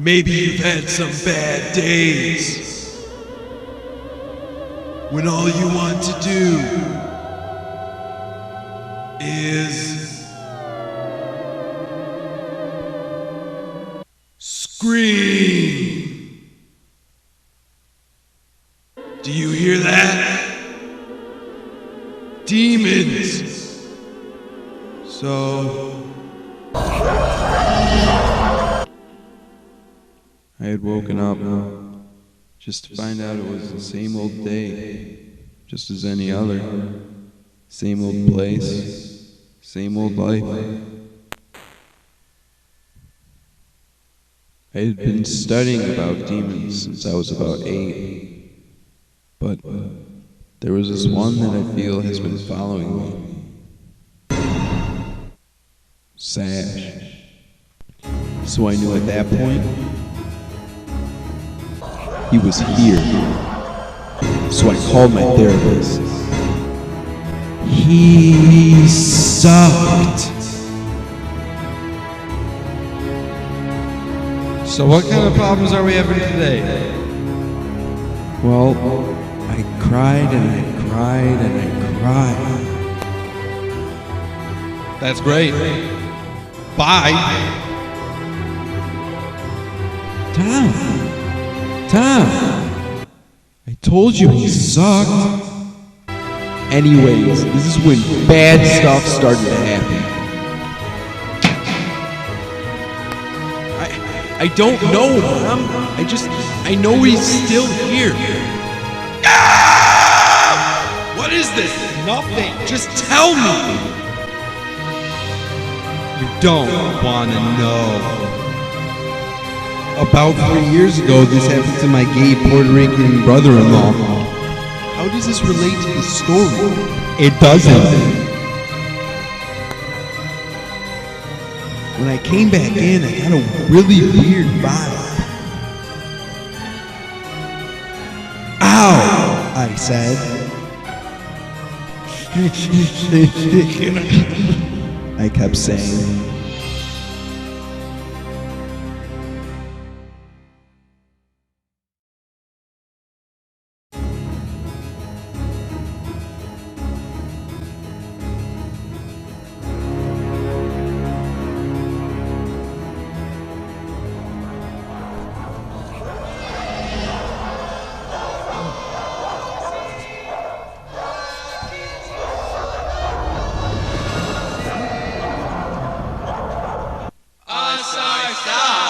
Maybe you've had some bad days when all you want to do is scream. Do you hear that? Demons. So I had woken up just to find out it was the same old day, just as any other. Same old place, same old life. I had been studying about demons since I was about 8, but there was this one that I feel has been following me. Sash. So I knew at that point, he was here. So I called my therapist. He sucked. So what kind of problems are we having today? Well, I cried and I cried and I cried. That's great. Bye. Tom, I told you he sucked. Anyways, this is when bad stuff started to happen. I don't know, Mom. I know he's still here. ah! What is this? Nothing. Just tell me. You don't want to know. About 3 years ago, this happened to my gay Puerto Rican brother-in-law. How does this relate to the story? It doesn't. When I came back in, I got a really weird vibe. Ow! I said. I kept saying. Stop!